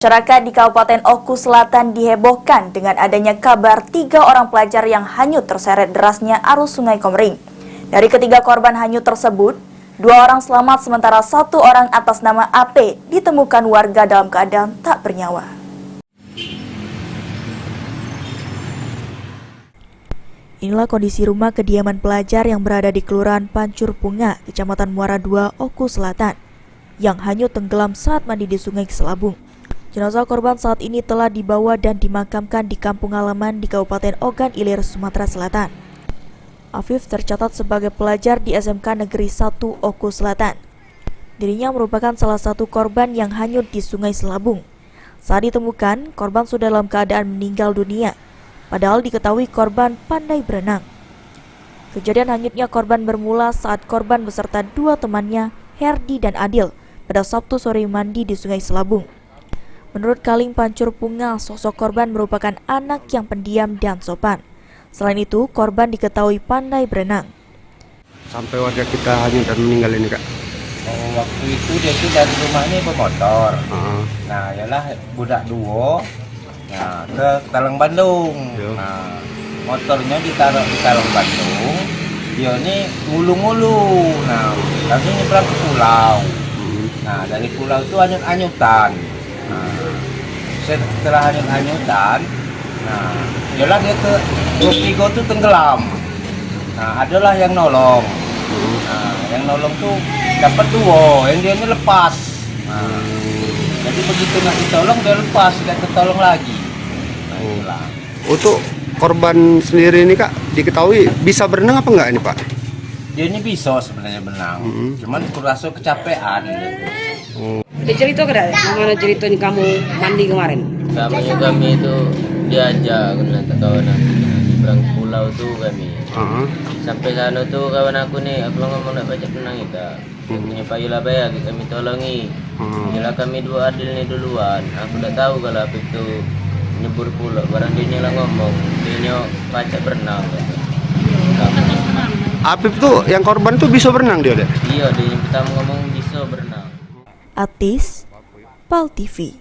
Masyarakat di Kabupaten Oku Selatan dihebohkan dengan adanya kabar 3 orang pelajar yang hanyut terseret derasnya arus Sungai Komering. Dari ketiga korban hanyut tersebut, 2 orang selamat sementara 1 orang atas nama AP ditemukan warga dalam keadaan tak bernyawa. Inilah kondisi rumah kediaman pelajar yang berada di Kelurahan Pancur Punga, Kecamatan Muara II, Oku Selatan, yang hanyut tenggelam saat mandi di Sungai Selabung. Jenazah korban saat ini telah dibawa dan dimakamkan di kampung halaman di Kabupaten Ogan Ilir, Sumatera Selatan. Afif tercatat sebagai pelajar di SMK Negeri 1 Oku Selatan. Dirinya merupakan salah satu korban yang hanyut di Sungai Selabung. Saat ditemukan, korban sudah dalam keadaan meninggal dunia, padahal diketahui korban pandai berenang. Kejadian hanyutnya korban bermula saat korban beserta 2 temannya, Herdi dan Adil, pada Sabtu sore mandi di Sungai Selabung. Menurut Kaling Pancur Punga, sosok korban merupakan anak yang pendiam dan sopan. Selain itu, korban diketahui pandai berenang. Sampai warga kita hanyut dan meninggal ini, Kak? Waktu itu dia tuh dari rumahnya bermotor. Nah, ialah budak duo. Nah, ke Talang Bandung. Nah, motornya ditaruh di Talang Bandung. Dia ini ngulu-ngulu. Nah, langsung nyebrang ke pulau. Nah, dari pulau itu hanyut-hanyutan. Nah, setelah hanyut-hanyutan, nah, ialah dia ke Ropigo tuh tenggelam. Nah, adalah yang nolong. Nah, yang nolong tuh dapat 2, yang dia ini lepas. Nah, jadi begitu nggak ditolong dia lepas, nggak tertolong lagi. Nah, itulah. Untuk korban sendiri ini, Kak, diketahui bisa berenang apa enggak ini, Pak? Dia ini bisa sebenarnya berenang, cuman kurasa kecapean. Ada cerita kada? Mana ceritanya kamu mandi kemarin? Samanya kami itu diajak kena kawan aku seberang pulau tuh kami. Sampai sana tuh kawan aku nih, aku ngomong nak baca tenang kita. Punya payulah bayar kami tolongi. Jelah kami 2 Adil nih duluan. Aku tak tahu kalau apa itu nyebur pulau. Barang dia lah ngomong, dia baca berenang. Apip tuh yang korban tuh bisa berenang dia deh? Iya, dia yang pertama ngomong bisa berenang. Atis, PAL TV.